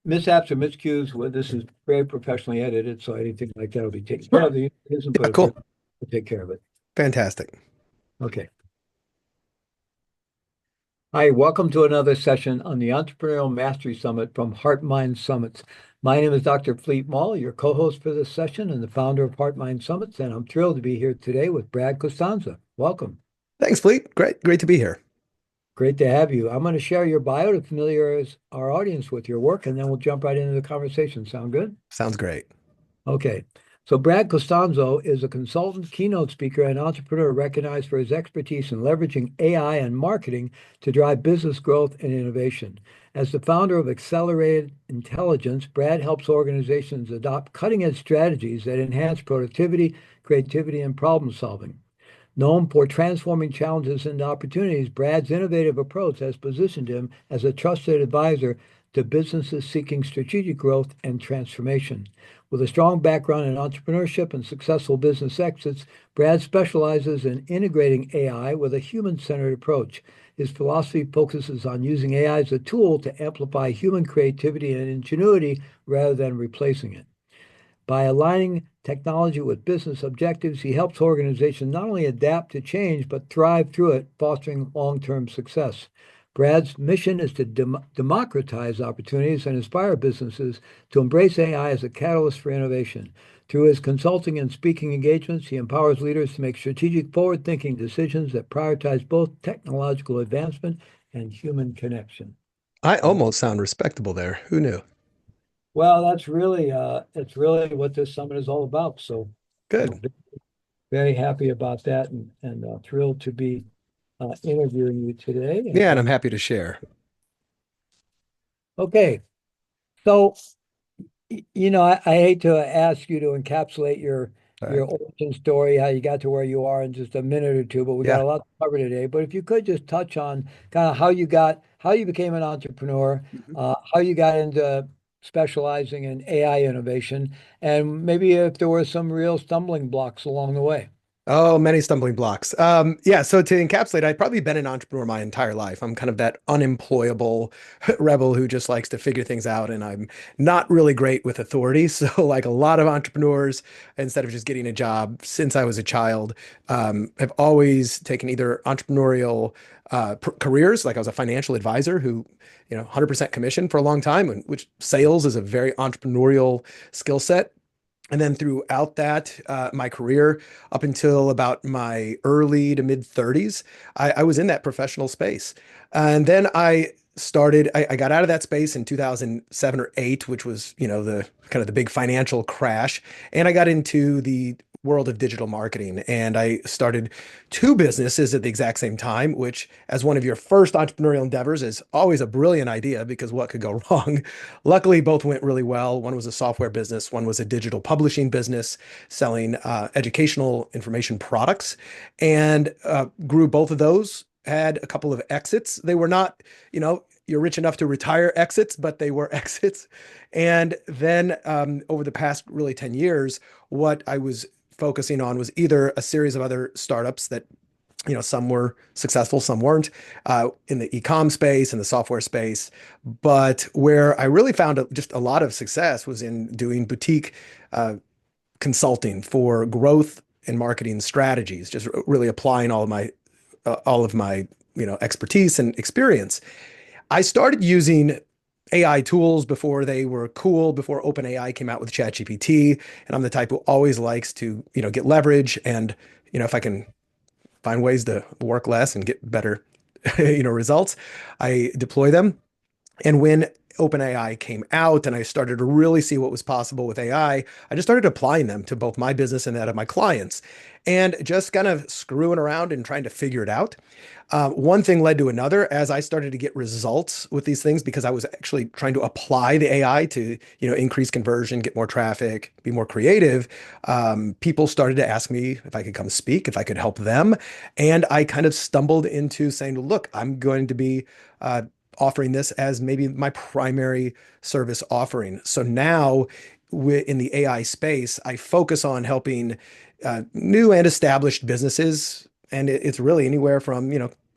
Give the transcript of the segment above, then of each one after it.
mishaps or miscues, well, this is very professionally edited, so anything like that will be taken care of. His Yeah, input cool. will take care of it. Fantastic. Okay. Hi, welcome to another session on the Entrepreneurial Mastery Summit from Heart Mind Summits. My name is Dr. Fleet Mall, your co-host for this session and the founder of Heart Mind Summits, and I'm thrilled to be here today with Brad Costanza. Welcome. Thanks, Fleet. Great to be here. Great to have you. I'm going to share your bio to familiarize our audience with your work, and then we'll jump right into the conversation. Sound good? Sounds great. Okay. So Brad Costanzo is a consultant, keynote speaker, and entrepreneur recognized for his expertise in leveraging AI and marketing to drive business growth and innovation. As the founder of Accelerated Intelligence, Brad helps organizations adopt cutting-edge strategies that enhance productivity, creativity, and problem solving. Known for transforming challenges into opportunities, Brad's innovative approach has positioned him as a trusted advisor to businesses seeking strategic growth and transformation. With a strong background in entrepreneurship and successful business exits, Brad specializes in integrating AI with a human-centered approach. His philosophy focuses on using AI as a tool to amplify human creativity and ingenuity rather than replacing it. By aligning technology with business objectives, he helps organizations not only adapt to change, but thrive through it, fostering long-term success. Brad's mission is to democratize opportunities and inspire businesses to embrace AI as a catalyst for innovation. Through his consulting and speaking engagements, he empowers leaders to make strategic, forward-thinking decisions that prioritize both technological advancement and human connection. I So, almost sound respectable there. Who knew? well, it's really what this summit is all about. So, Good. very happy about that and thrilled to be interviewing you today and Yeah, and talk. I'm happy to share. Okay, so I hate to ask you to encapsulate All your right. origin story, how you got to where you are in just a minute or two, but we got Yeah. a lot to cover today. But if you could just touch on kind of how you became an entrepreneur, Mhm. how you got into specializing in AI innovation, and maybe if there were some real stumbling blocks along the way. Oh, many stumbling blocks. Yeah, so to encapsulate, I've probably been an entrepreneur my entire life. I'm kind of that unemployable rebel who just likes to figure things out, and I'm not really great with authority. So, like a lot of entrepreneurs, instead of just getting a job since I was a child, have always taken either entrepreneurial careers, like I was a financial advisor who, 100% commission for a long time, and which sales is a very entrepreneurial skill set. And then throughout that, my career up until about my early to mid 30s, I was in that professional space. And then I got out of that space in 2007 or eight, which was, the kind of the big financial crash. And I got into the world of digital marketing and I started two businesses at the exact same time, which as one of your first entrepreneurial endeavors is always a brilliant idea because what could go wrong? Luckily, both went really well. One was a software business, one was a digital publishing business selling educational information products, and grew both of those. Had a couple of exits. They were not, you're rich enough to retire exits, but they were exits. And then over the past really 10 years, what I was focusing on was either a series of other startups that some were successful, some weren't, in the e-com space and the software space. But where I really found just a lot of success was in doing boutique uh, consulting for growth and marketing strategies, just really applying all of my expertise and experience. I started using AI tools before they were cool, before OpenAI came out with ChatGPT, and I'm the type who always likes to get leverage and if I can find ways to work less and get better, results. I deploy them. And when OpenAI came out and I started to really see what was possible with AI, I just started applying them to both my business and that of my clients and just kind of screwing around and trying to figure it out. One thing led to another as I started to get results with these things because I was actually trying to apply the AI to, increase conversion, get more traffic, be more creative. People started to ask me if I could come speak, if I could help them. And I kind of stumbled into saying, look, I'm going to be offering this as maybe my primary service offering. So now in the AI space, I focus on helping new and established businesses. And it's really anywhere from,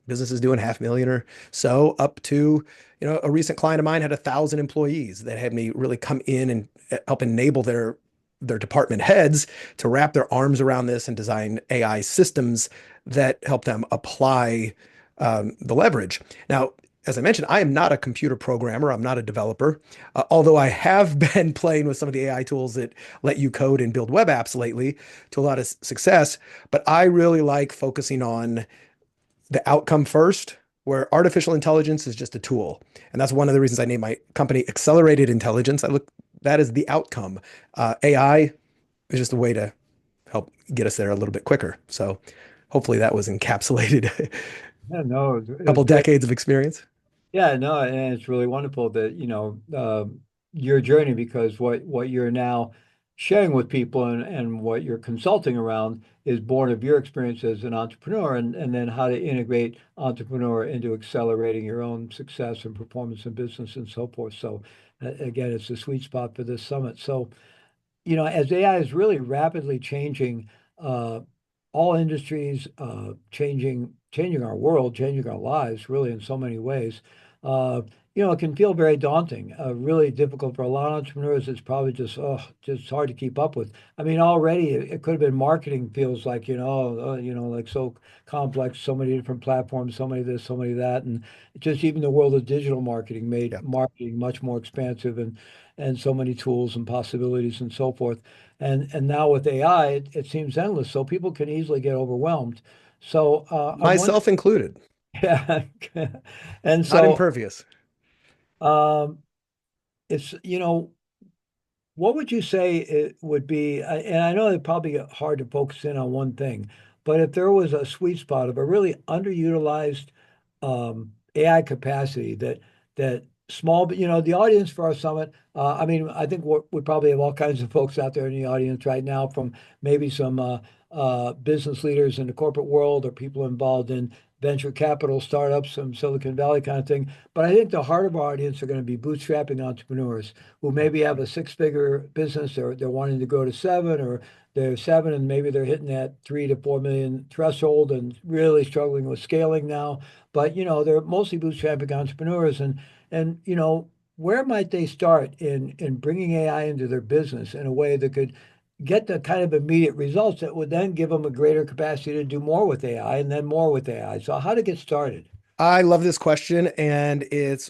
businesses doing 500,000 or so up to, A recent client of mine had 1,000 employees that had me really come in and help enable their department heads to wrap their arms around this and design AI systems that help them apply the leverage. Now, as I mentioned, I am not a computer programmer. I'm not a developer, although I have been playing with some of the AI tools that let you code and build web apps lately to a lot of success. But I really like focusing on the outcome first, where artificial intelligence is just a tool. And that's one of the reasons I named my company Accelerated Intelligence. I look that is the outcome. AI is just a way to help get us there a little bit quicker. So hopefully that was encapsulated a Yeah, no, it was couple great. decades of experience. Yeah, no, and it's really wonderful that, your journey, because what you're now sharing with people and what you're consulting around is born of your experience as an entrepreneur, and then how to integrate entrepreneur into accelerating your own success and performance in business and so forth. So again, it's a sweet spot for this summit. So as AI is really rapidly changing uh, all industries, changing our world, changing our lives, really in so many ways. Uh, it can feel very daunting, really difficult for a lot of entrepreneurs. It's probably just hard to keep up with. I mean, already it could have been marketing feels like, like so complex, so many different platforms, so many this, so many that, and just even the world of digital marketing made Yeah. marketing much more expansive and so many tools and possibilities and so forth. And now with AI, it seems endless. So people can easily get overwhelmed. So I'm wondering, Myself included, yeah. And not so impervious. um, it's, what would you say it would be? And I know it's probably hard to focus in on one thing, but if there was a sweet spot of a really underutilized AI capacity that small, the audience for our summit. I mean, I think we probably have all kinds of folks out there in the audience right now, from maybe some business leaders in the corporate world or people involved in venture capital startups, some Silicon Valley kind of thing. But I think the heart of our audience are going to be bootstrapping entrepreneurs who maybe have a six-figure business, or they're wanting to go to seven, or they're seven and maybe they're hitting that 3 to 4 million threshold and really struggling with scaling now. But they're mostly bootstrapping entrepreneurs, and where might they start in bringing AI into their business in a way that could get the kind of immediate results that would then give them a greater capacity to do more with AI and then more with AI. So how to get started? I love this question, and it's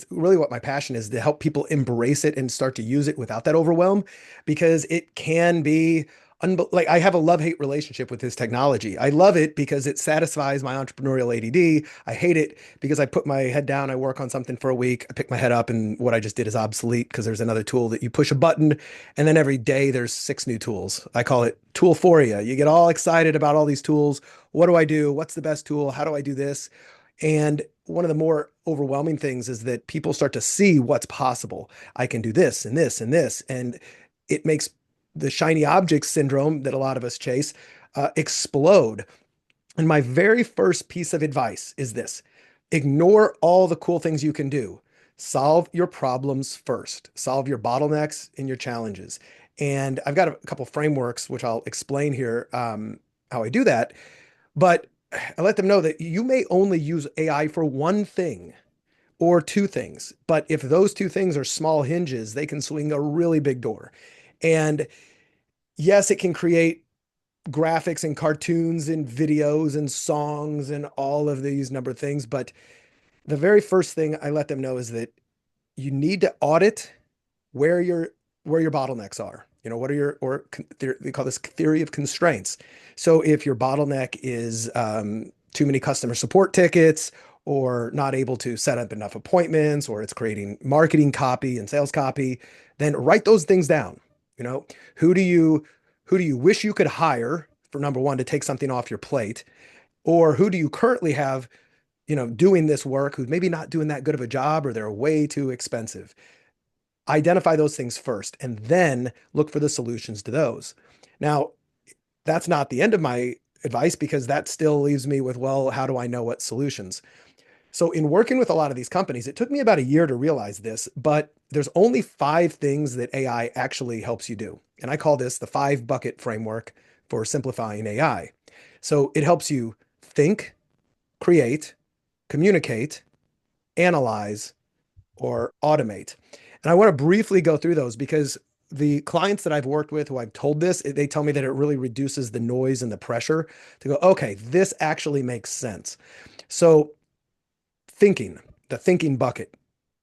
really what my passion is, to help people embrace it and start to use it without that overwhelm, because it can be like I have a love-hate relationship with this technology. I love it because it satisfies my entrepreneurial ADD. I hate it because I put my head down, I work on something for a week, I pick my head up, and what I just did is obsolete because there's another tool that you push a button, and then every day there's 6 new tools. I call it toolphoria. You get all excited about all these tools. What do I do? What's the best tool? How do I do this? And one of the more overwhelming things is that people start to see what's possible. I can do this and this and this. And it makes the shiny object syndrome that a lot of us chase explode. And my very first piece of advice is this: ignore all the cool things you can do. Solve your problems first, solve your bottlenecks and your challenges. And I've got a couple frameworks, which I'll explain here how I do that. But I let them know that you may only use AI for one thing or two things. But if those two things are small hinges, they can swing a really big door. And yes, it can create graphics and cartoons and videos and songs and all of these number of things. But the very first thing I let them know is that you need to audit where your bottlenecks are. What are your, or they call this theory of constraints. So if your bottleneck is too many customer support tickets, or not able to set up enough appointments, or it's creating marketing copy and sales copy, then write those things down. You know, who do you wish you could hire for number one to take something off your plate, or who do you currently have, doing this work, who's maybe not doing that good of a job, or they're way too expensive. Identify those things first and then look for the solutions to those. Now, that's not the end of my advice, because that still leaves me with, well, how do I know what solutions? So, in working with a lot of these companies, it took me about a year to realize this, but there's only 5 things that AI actually helps you do. And I call this the 5 bucket framework for simplifying AI. So, it helps you think, create, communicate, analyze, or automate. And I want to briefly go through those because the clients that I've worked with who I've told this, they tell me that it really reduces the noise and the pressure to go, okay, this actually makes sense. So thinking, the thinking bucket.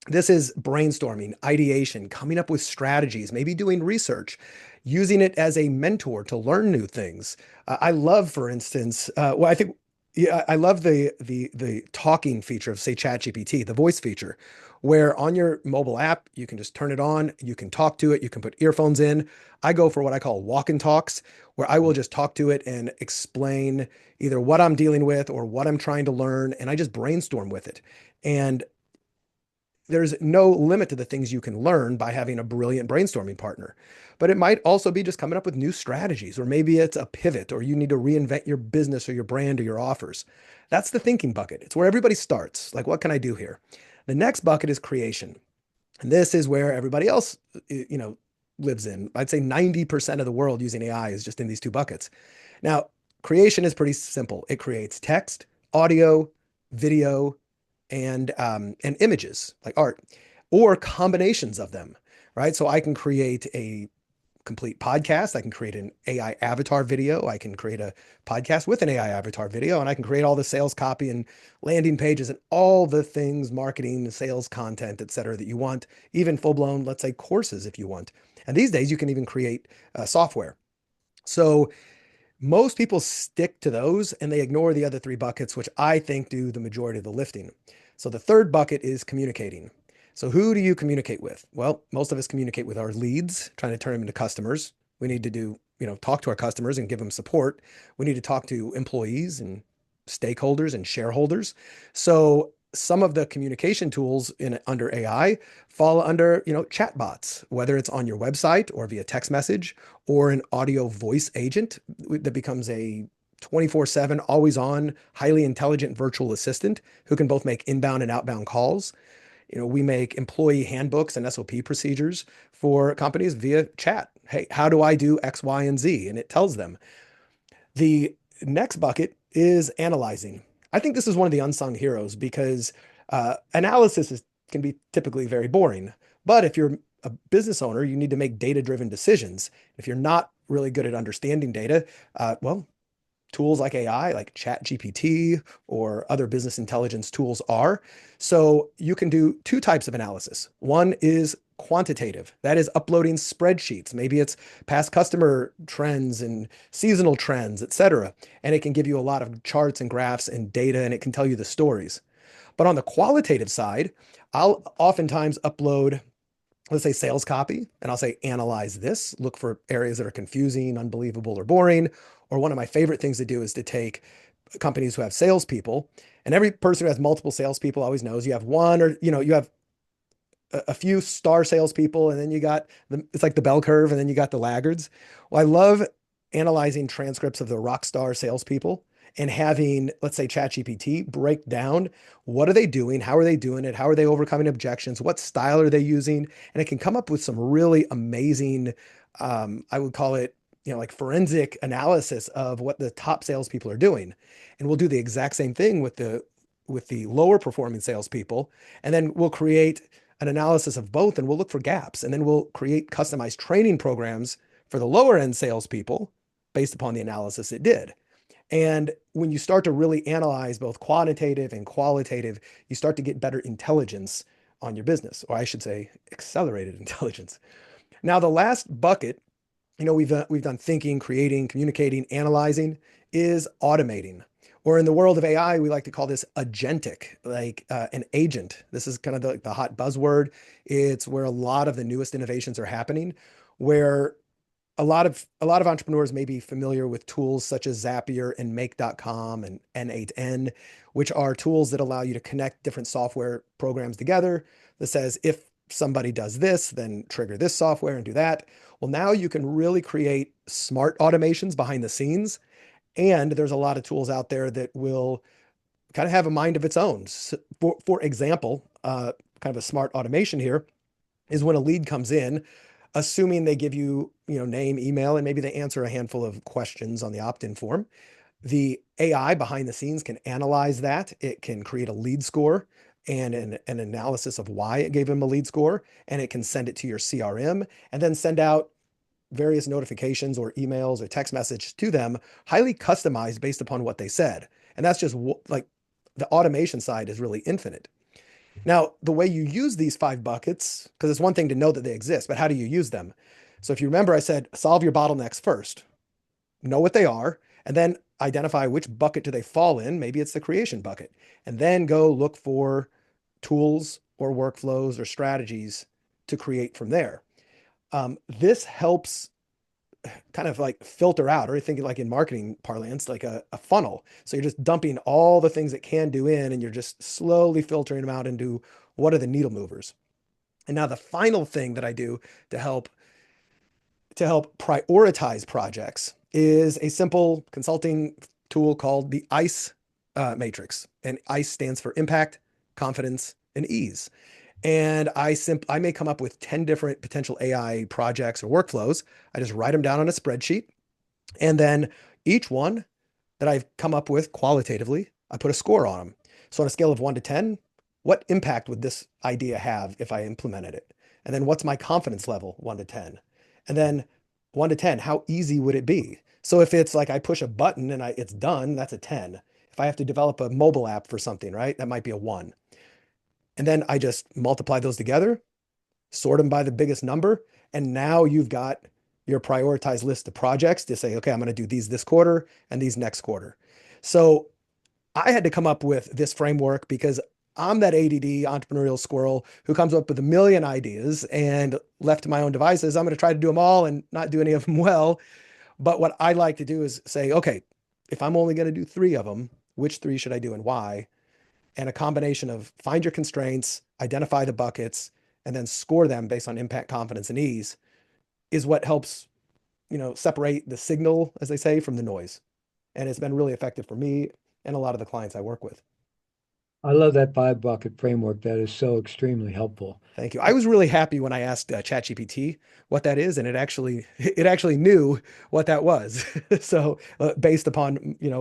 This is brainstorming, ideation, coming up with strategies, maybe doing research, using it as a mentor to learn new things. I love, for instance, well, I think, yeah, I love the talking feature of, say, ChatGPT, the voice feature, where on your mobile app you can just turn it on, you can talk to it, you can put earphones in. I go for what I call walk and talks, where I will just talk to it and explain either what I'm dealing with or what I'm trying to learn, and I just brainstorm with it. And there's no limit to the things you can learn by having a brilliant brainstorming partner. But it might also be just coming up with new strategies, or maybe it's a pivot, or you need to reinvent your business or your brand or your offers. That's the thinking bucket. It's where everybody starts. Like, what can I do here? The next bucket is creation. And this is where everybody else, lives in. I'd say 90% of the world using AI is just in these two buckets. Now, creation is pretty simple. It creates text, audio, video, and images like art, or combinations of them, right? So I can create a complete podcast. I can create an AI avatar video. I can create a podcast with an AI avatar video, and I can create all the sales copy and landing pages and all the things, marketing, sales content, et cetera, that you want, even full blown, let's say, courses if you want. And these days you can even create software. So most people stick to those and they ignore the other three buckets, which I think do the majority of the lifting. So the third bucket is communicating. So who do you communicate with? Well, most of us communicate with our leads, trying to turn them into customers. We need to talk to our customers and give them support. We need to talk to employees and stakeholders and shareholders. So some of the communication tools under AI fall under, chatbots, whether it's on your website or via text message, or an audio voice agent that becomes a 24/7, always on, highly intelligent virtual assistant who can both make inbound and outbound calls. We make employee handbooks and SOP procedures for companies via chat. Hey, how do I do X, Y, and Z? And it tells them. The next bucket is analyzing. I think this is one of the unsung heroes because can be typically very boring. But if you're a business owner, you need to make data-driven decisions. If you're not really good at understanding data, well, tools like AI, like ChatGPT or other business intelligence tools are. So you can do two types of analysis. One is quantitative. That is uploading spreadsheets. Maybe it's past customer trends and seasonal trends, et cetera. And it can give you a lot of charts and graphs and data, and it can tell you the stories. But on the qualitative side, I'll oftentimes upload, let's say, sales copy, and I'll say, analyze this, look for areas that are confusing, unbelievable, or boring. Or one of my favorite things to do is to take companies who have salespeople, and every person who has multiple salespeople always knows you have one, or, you have a few star salespeople, and then you got it's like the bell curve, and then you got the laggards. Well, I love analyzing transcripts of the rock star salespeople and having, let's say, ChatGPT break down what are they doing, how are they doing it, how are they overcoming objections, what style are they using, and it can come up with some really amazing, I would call it, like forensic analysis of what the top salespeople are doing. And we'll do the exact same thing with the lower performing salespeople, and then we'll create an analysis of both, and we'll look for gaps, and then we'll create customized training programs for the lower end salespeople based upon the analysis it did. And when you start to really analyze both quantitative and qualitative, you start to get better intelligence on your business, or I should say, accelerated intelligence. Now, the last bucket, we've done thinking, creating, communicating, analyzing, is automating. Or in the world of AI, we like to call this agentic, like an agent. This is kind of the hot buzzword. It's where a lot of the newest innovations are happening, where a lot of entrepreneurs may be familiar with tools such as Zapier and Make.com and N8N, which are tools that allow you to connect different software programs together that says, if somebody does this, then trigger this software and do that. Well, now you can really create smart automations behind the scenes. And there's a lot of tools out there that will kind of have a mind of its own. So for example, kind of a smart automation here is when a lead comes in, assuming they give you, name, email, and maybe they answer a handful of questions on the opt-in form. The AI behind the scenes can analyze that. It can create a lead score and an analysis of why it gave him a lead score, and it can send it to your CRM and then send out various notifications or emails or text message to them, highly customized based upon what they said. And that's just like the automation side is really infinite. Now, the way you use these 5 buckets, because it's one thing to know that they exist, but how do you use them? So if you remember, I said solve your bottlenecks first, know what they are, and then identify which bucket do they fall in. Maybe it's the creation bucket, and then go look for tools or workflows or strategies to create from there. This helps kind of like filter out, or thinking like in marketing parlance, like a funnel. So you're just dumping all the things it can do in, and you're just slowly filtering them out into what are the needle movers. And now the final thing that I do to help prioritize projects is a simple consulting tool called the ICE matrix. And ICE stands for impact, confidence, and ease. And I may come up with 10 different potential AI projects or workflows. I just write them down on a spreadsheet. And then each one that I've come up with qualitatively, I put a score on them. So on a scale of 1 to 10, what impact would this idea have if I implemented it? And then what's my confidence level, 1 to 10? And then 1 to 10, how easy would it be? So if it's like I push a button and it's done, that's a 10. If I have to develop a mobile app for something, right, that might be a 1. And then I just multiply those together, sort them by the biggest number. And now you've got your prioritized list of projects to say, okay, I'm going to do these this quarter and these next quarter. So I had to come up with this framework because I'm that ADD entrepreneurial squirrel who comes up with a million ideas, and left to my own devices, I'm going to try to do them all and not do any of them well. But what I like to do is say, okay, if I'm only going to do 3 of them, which 3 should I do and why? And a combination of find your constraints, identify the buckets, and then score them based on impact, confidence, and ease is what helps, separate the signal, as they say, from the noise. And it's been really effective for me and a lot of the clients I work with. I love that 5 bucket framework. That is so extremely helpful. Thank you. I was really happy when I asked ChatGPT what that is, and it actually knew what that was. So based upon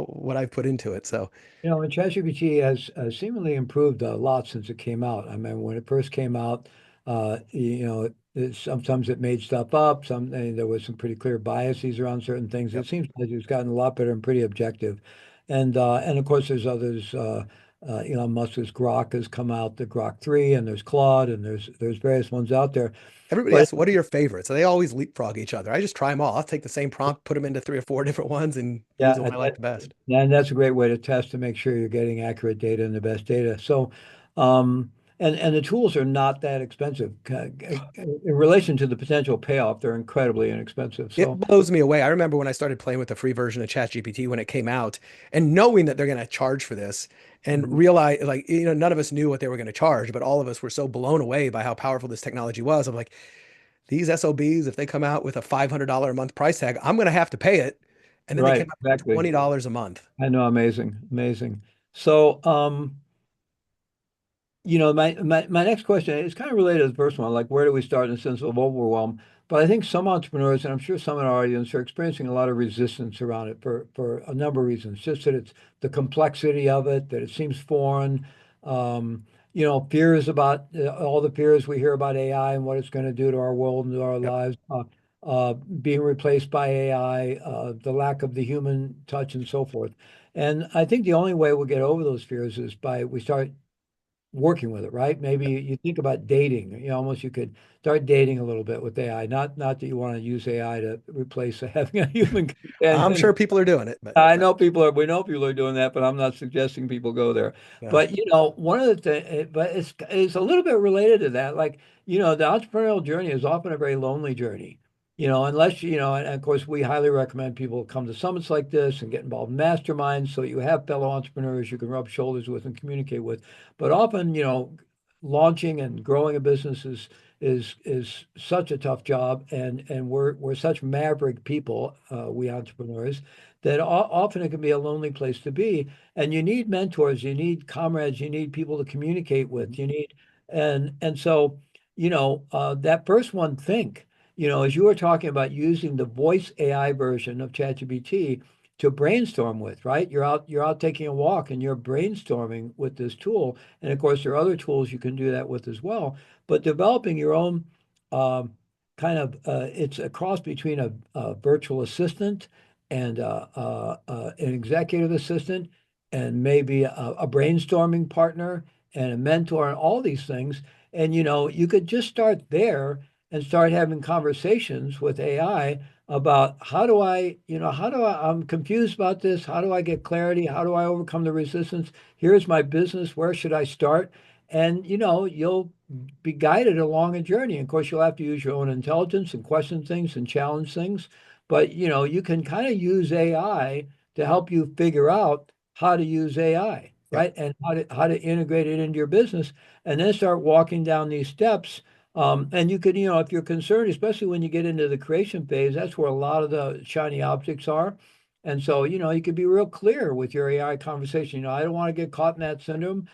what I've put into it. So And ChatGPT has seemingly improved a lot since it came out. I mean, when it first came out, sometimes it made stuff up. There was some pretty clear biases around certain things. yep. It seems like it's gotten a lot better and pretty objective. And of course, there's others. Elon Musk's Grok has come out, the Grok 3, and there's Claude, and there's various ones out there. Everybody But asks, what are your favorites? So they always leapfrog each other. I just try them all. I'll take the same prompt, put them into 3 or 4 different ones, and use the yeah, one I like the best. and that's a great way to test to make sure you're getting accurate data and the best data. So, and the tools are not that expensive in relation to the potential payoff. They're incredibly inexpensive. It So, blows me away. I remember when I started playing with the free version of ChatGPT when it came out, and knowing that they're going to charge for this, and mhm, realize, like, none of us knew what they were going to charge, but all of us were so blown away by how powerful this technology was. I'm like, these SOBs, if they come out with a $500 a month price tag, I'm going to have to pay it. And then they came right, out with exactly. $20 a month. I know, amazing, amazing. So, my next question is kind of related to the first one, like where do we start in a sense of overwhelm? But I think some entrepreneurs, and I'm sure some in our audience, are experiencing a lot of resistance around it for a number of reasons. Just that it's the complexity of it, that it seems foreign. Fears about all the fears we hear about AI and what it's going to do to our world and to our Yep. lives, being replaced by AI, the lack of the human touch, and so forth. And I think the only way we'll get over those fears is by we start working with it, right? Maybe you think about dating. Almost you could start dating a little bit with AI. Not that you want to use AI to replace having a human I'm companion. sure people are doing it, but We know people are doing that, but I'm not suggesting people go there. yeah. But one of the things, but it's a little bit related to that. Like, the entrepreneurial journey is often a very lonely journey. Unless and of course we highly recommend people come to summits like this and get involved in masterminds so you have fellow entrepreneurs you can rub shoulders with and communicate with. But often, launching and growing a business is such a tough job, and we're such maverick people, we entrepreneurs, that often it can be a lonely place to be. And you need mentors, you need comrades, you need people to communicate with, you need, and so, that first one, think, as you were talking about using the voice AI version of ChatGPT, to brainstorm with, right? You're out taking a walk and you're brainstorming with this tool. And of course, there are other tools you can do that with as well. But developing your own um, it's a cross between a virtual assistant and an executive assistant and maybe a brainstorming partner and a mentor and all these things. And you could just start there and start having conversations with AI about I'm confused about this. How do I get clarity? How do I overcome the resistance? Here's my business. Where should I start? And you'll be guided along a journey. Of course, you'll have to use your own intelligence and question things and challenge things. But you can kind of use AI to help you figure out how to use AI, Yep. right? And how to integrate it into your business, and then start walking down these steps. And you could, if you're concerned, especially when you get into the creation phase, that's where a lot of the shiny objects are. And so, you could be real clear with your AI conversation. I don't want to get caught in that syndrome.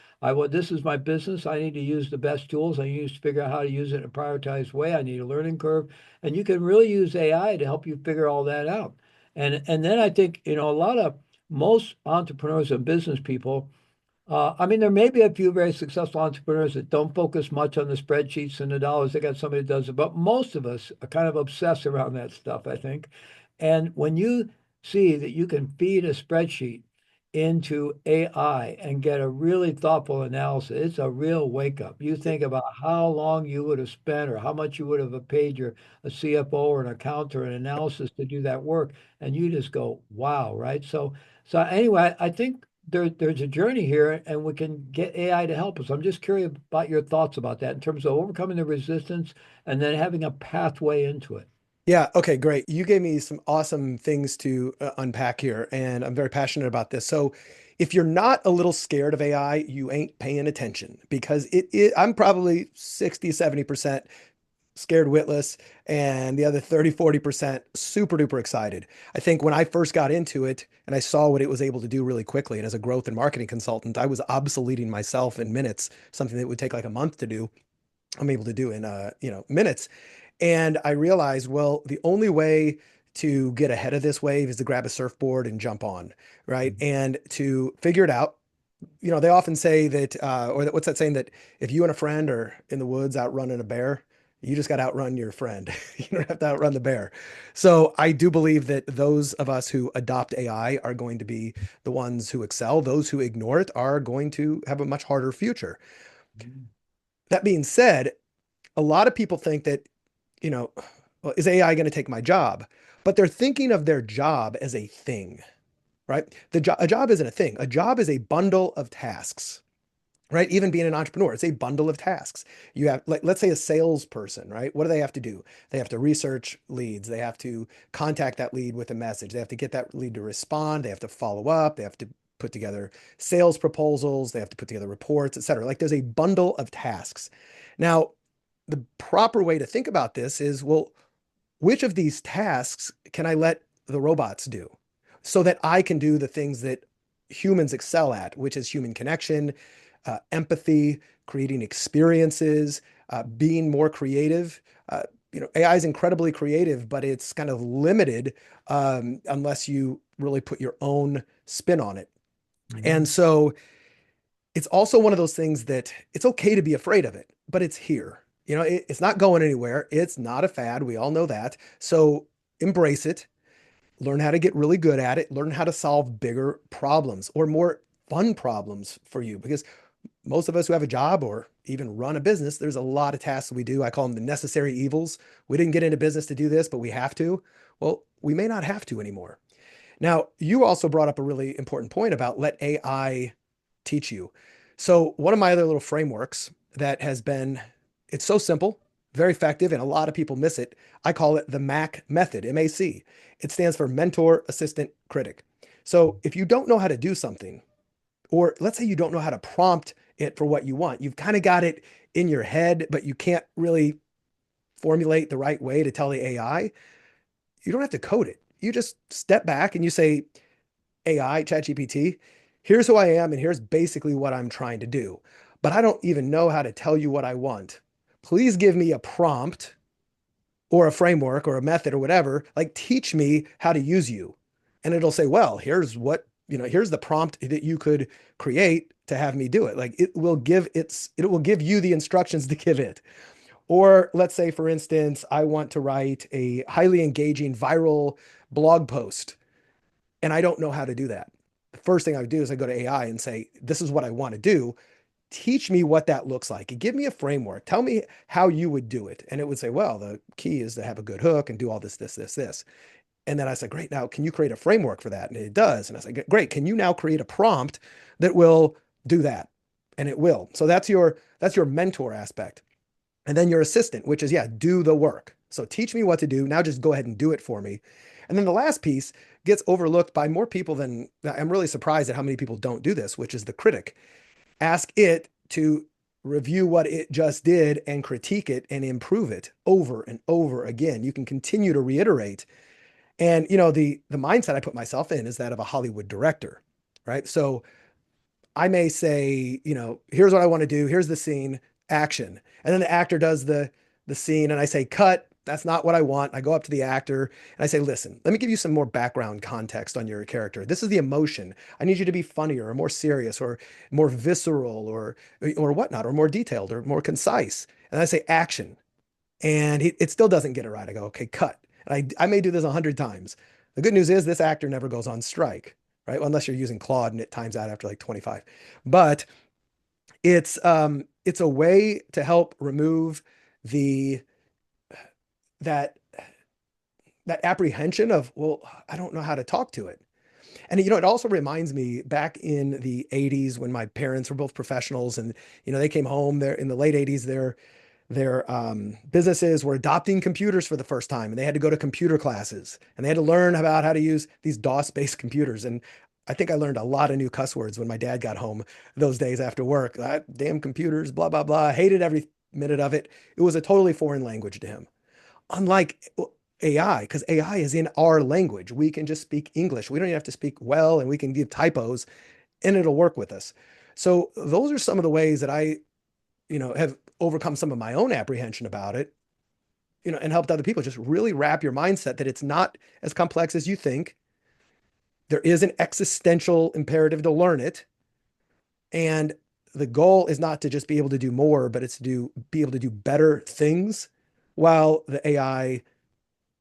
This is my business. I need to use the best tools. I need to figure out how to use it in a prioritized way. I need a learning curve. And you can really use AI to help you figure all that out. And then I think, most entrepreneurs and business people, I mean, there may be a few very successful entrepreneurs that don't focus much on the spreadsheets and the dollars. They got somebody that does it, but most of us are kind of obsessed around that stuff, I think. And when you see that you can feed a spreadsheet into AI and get a really thoughtful analysis, it's a real wake up. You think about how long you would have spent or how much you would have paid your a CFO or an accountant or an analysis to do that work, and you just go, wow, right? So anyway, I think there's a journey here, and we can get AI to help us. I'm just curious about your thoughts about that in terms of overcoming the resistance and then having a pathway into it. Yeah. Okay. Great. You gave me some awesome things to unpack here, and I'm very passionate about this. So, if you're not a little scared of AI, you ain't paying attention because I'm probably 60, 70% scared witless, and the other 30, 40% super duper excited. I think when I first got into it and I saw what it was able to do really quickly, and as a growth and marketing consultant, I was obsoleting myself in minutes, something that would take like a month to do. I'm able to do in minutes. And I realized, well, the only way to get ahead of this wave is to grab a surfboard and jump on, right? And to figure it out. They often say that, what's that saying, that if you and a friend are in the woods outrunning a bear, you just got to outrun your friend. You don't have to outrun the bear. So I do believe that those of us who adopt AI are going to be the ones who excel. Those who ignore it are going to have a much harder future. Mhm. That being said, a lot of people think that, well, is AI going to take my job? But they're thinking of their job as a thing, right? A job isn't a thing. A job is a bundle of tasks, right? Even being an entrepreneur, it's a bundle of tasks. You have, like, let's say a salesperson, right? What do they have to do? They have to research leads. They have to contact that lead with a message. They have to get that lead to respond. They have to follow up. They have to put together sales proposals. They have to put together reports, et cetera. Like, there's a bundle of tasks. Now, the proper way to think about this is, well, which of these tasks can I let the robots do so that I can do the things that humans excel at, which is human connection, empathy, creating experiences, being more creative. AI is incredibly creative, but it's kind of limited unless you really put your own spin on it. And Mhm. so it's also one of those things that it's okay to be afraid of it, but it's here. It's not going anywhere. It's not a fad. We all know that. So embrace it, learn how to get really good at it, learn how to solve bigger problems or more fun problems for you. Because most of us who have a job or even run a business, there's a lot of tasks we do. I call them the necessary evils. We didn't get into business to do this, but we have to. Well, we may not have to anymore. Now, you also brought up a really important point about let AI teach you. So, one of my other little frameworks that has been, it's so simple, very effective, and a lot of people miss it. I call it the MAC method, MAC. It stands for mentor, assistant, critic. So, if you don't know how to do something, or let's say you don't know how to prompt it for what you want, you've kind of got it in your head, but you can't really formulate the right way to tell the AI, you don't have to code it. You just step back and you say, AI, ChatGPT, here's who I am and here's basically what I'm trying to do. But I don't even know how to tell you what I want. Please give me a prompt or a framework or a method or whatever. Like, teach me how to use you. and it'll say, well, here's what, here's the prompt that you could create to have me do it. Like it will give you the instructions to give it. Or let's say, for instance, I want to write a highly engaging viral blog post and I don't know how to do that. The first thing I would do is I go to AI and say, this is what I want to do. Teach me what that looks like. Give me a framework. Tell me how you would do it. And it would say, well, the key is to have a good hook and do all this, this, this, this. And then I said, great, now can you create a framework for that? And it does. And I said, great, can you now create a prompt that will do that? And it will. So that's your mentor aspect. And then your assistant, which is, yeah, do the work. So teach me what to do. Now just go ahead and do it for me. And then the last piece gets overlooked by more people than I'm really surprised at how many people don't do this, which is the critic. Ask it to review what it just did and critique it and improve it over and over again. You can continue to reiterate. And the mindset I put myself in is that of a Hollywood director, right? So I may say, here's what I want to do. Here's the scene, action. And then the actor does the scene and I say, cut. That's not what I want. I go up to the actor and I say, listen, let me give you some more background context on your character. This is the emotion. I need you to be funnier or more serious or more visceral or whatnot, or more detailed or more concise. And I say action. And it still doesn't get it right. I go, okay, cut. And I may do this 100 times. The good news is this actor never goes on strike, right? Well, unless you're using Claude and it times out after like 25. But it's a way to help remove the that that apprehension of, well, I don't know how to talk to it. And it also reminds me back in the 80s when my parents were both professionals and they came home there in the late 80s. Their businesses were adopting computers for the first time, and they had to go to computer classes, and they had to learn about how to use these DOS-based computers. And I think I learned a lot of new cuss words when my dad got home those days after work. Damn computers, blah, blah, blah. I hated every minute of it. It was a totally foreign language to him. Unlike AI, because AI is in our language. We can just speak English. We don't even have to speak well, and we can give typos, and it'll work with us. So those are some of the ways that I have overcome some of my own apprehension about it, and helped other people just really wrap your mindset that it's not as complex as you think. There is an existential imperative to learn it. And the goal is not to just be able to do more, but it's to be able to do better things while the AI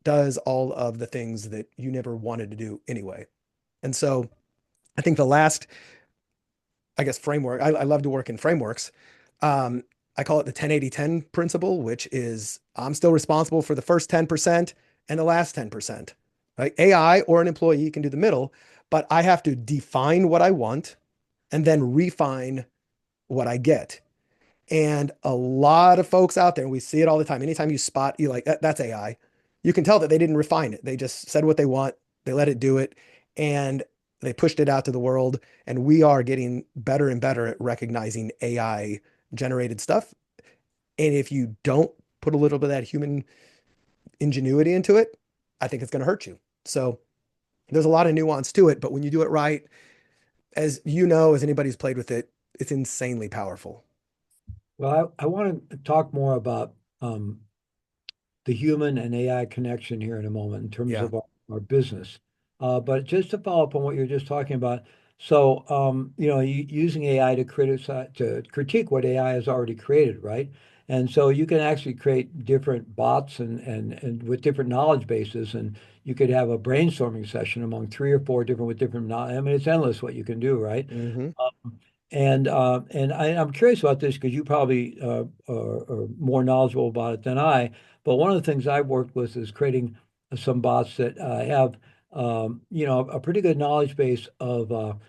does all of the things that you never wanted to do anyway. And so I think the last, I guess, framework, I love to work in frameworks. I call it the 10-80-10 principle, which is I'm still responsible for the first 10% and the last 10%. Right? AI or an employee can do the middle, but I have to define what I want and then refine what I get. And a lot of folks out there, and we see it all the time. Anytime you spot, you like, that's AI. You can tell that they didn't refine it. They just said what they want. They let it do it. And they pushed it out to the world. And we are getting better and better at recognizing AI generated stuff. And if you don't put a little bit of that human ingenuity into it, I think it's going to hurt you. So there's a lot of nuance to it, but when you do it right, as as anybody who's played with it, it's insanely powerful. Well, I want to talk more about the human and AI connection here in a moment in terms Yeah. of our business. But just to follow up on what you're just talking about, so using AI to critique what AI has already created, right? And so you can actually create different bots and with different knowledge bases, and you could have a brainstorming session among three or four different with different knowledge. I mean, it's endless what you can do, right? Mm-hmm. I'm curious about this because you probably are more knowledgeable about it than I. But one of the things I've worked with is creating some bots that have a pretty good knowledge base of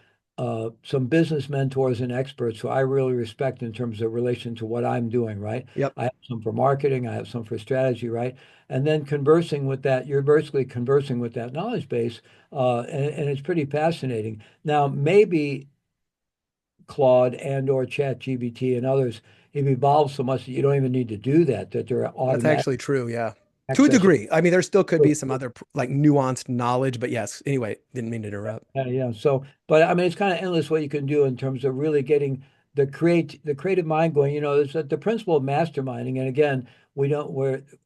some business mentors and experts who I really respect in terms of relation to what I'm doing, right? Yep. I have some for marketing, I have some for strategy, right? And then conversing with that, you're basically conversing with that knowledge base, and it's pretty fascinating. Now, maybe Claude and or Chat GBT and others have evolved so much that you don't even need to do that, that they're That's automatic actually true. Yeah. To a access. degree. I mean, there still could be some other like nuanced knowledge, but yes. Anyway, didn't mean to interrupt. Yeah. So, but I mean, it's kind of endless what you can do in terms of really getting the creative mind going. There's the principle of masterminding, and again,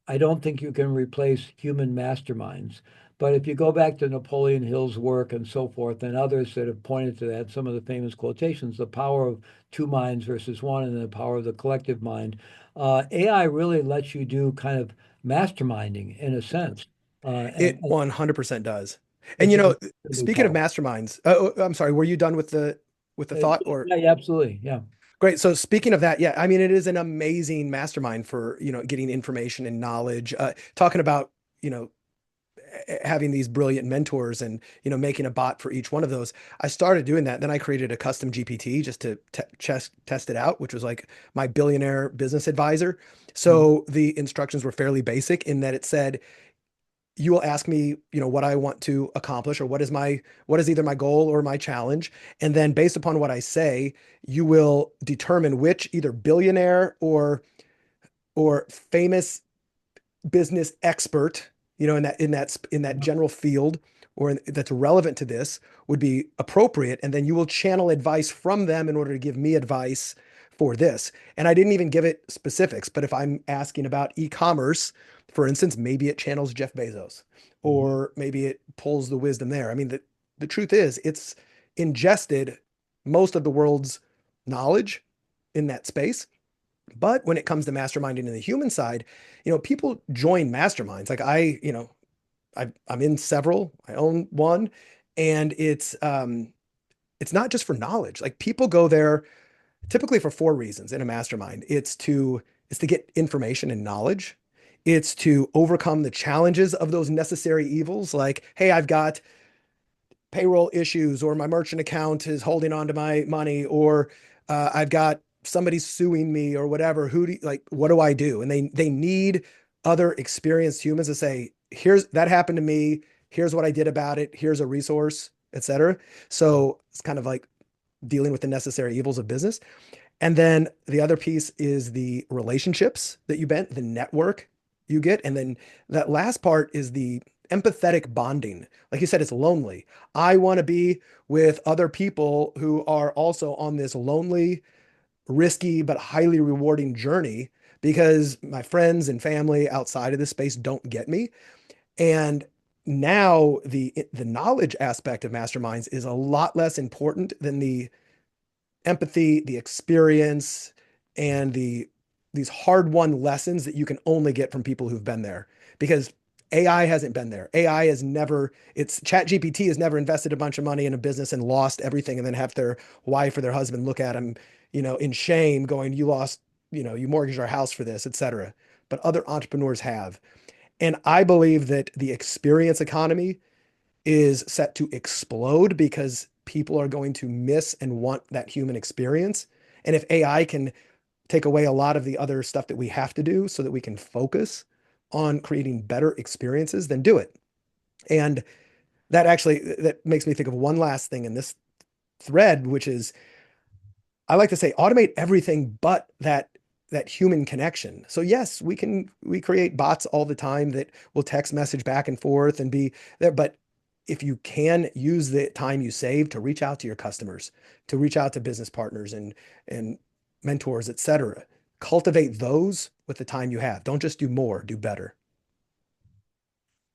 I don't think you can replace human masterminds, But if you go back to Napoleon Hill's work and so forth, and others that have pointed to that, some of the famous quotations, the power of two minds versus one, and the power of the collective mind, AI really lets you do kind of masterminding in a sense. It And 100% does. And it's incredibly speaking of powerful. masterminds, I'm sorry, were you done with the thought or? Yeah, yeah, absolutely. Yeah. Great. So speaking of that, yeah, I mean, it is an amazing mastermind for, getting information and knowledge, talking about, you know, having these brilliant mentors and, making a bot for each one of those. I started doing that. Then I created a custom GPT just to test it out, which was like my billionaire business advisor. Mhm. So the instructions were fairly basic in that it said, you will ask me, what I want to accomplish or what is either my goal or my challenge. And then based upon what I say, you will determine which either billionaire or famous business expert, in that general field that's relevant to this would be appropriate, and then you will channel advice from them in order to give me advice for this. And I didn't even give it specifics, but if I'm asking about e-commerce, for instance, maybe it channels Jeff Bezos, Mhm. or maybe it pulls the wisdom there. I mean, the truth is, it's ingested most of the world's knowledge in that space. But when it comes to masterminding in the human side, people join masterminds. Like I'm in several. I own one, and it's not just for knowledge. Like people go there typically for four reasons in a mastermind. It's to get information and knowledge. It's to overcome the challenges of those necessary evils. Like, hey, I've got payroll issues, or my merchant account is holding on to my money, or I've got somebody suing me, or whatever. What do I do? And they need other experienced humans to say, here's that happened to me. Here's what I did about it. Here's a resource, etc. So it's kind of like dealing with the necessary evils of business. And then the other piece is the relationships that you bent, the network you get. And then that last part is the empathetic bonding. Like you said, it's lonely. I want to be with other people who are also on this lonely, risky, but highly rewarding journey, because my friends and family outside of this space don't get me. And now the knowledge aspect of masterminds is a lot less important than the empathy, the experience, and these hard-won lessons that you can only get from people who've been there. Because AI hasn't been there. AI has never, it's ChatGPT has never invested a bunch of money in a business and lost everything and then have their wife or their husband look at them, in shame, going, you lost, you mortgaged our house for this, etc. But other entrepreneurs have. And I believe that the experience economy is set to explode because people are going to miss and want that human experience. And if AI can take away a lot of the other stuff that we have to do so that we can focus on creating better experiences, then do it. And that makes me think of one last thing in this thread, which is I like to say automate everything but that human connection. So yes, we create bots all the time that will text message back and forth and be there, but if you can use the time you save to reach out to your customers, to reach out to business partners and mentors, etc., cultivate those with the time you have. Don't just do more, do better.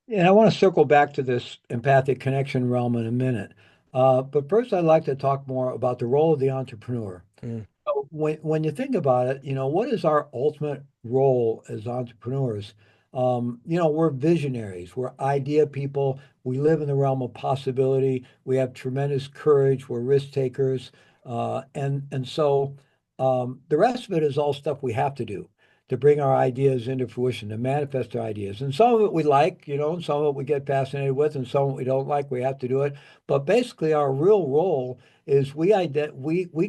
And I want to circle back to this empathic connection realm in a minute. But first, I'd like to talk more about the role of the entrepreneur. Mm. So when you think about it, what is our ultimate role as entrepreneurs? We're visionaries, we're idea people, we live in the realm of possibility, we have tremendous courage, we're risk takers, and so the rest of it is all stuff we have to do to bring our ideas into fruition, to manifest our ideas. And some of it we like, and some of it we get fascinated with, and some of it we don't like, we have to do it. But basically, our real role is we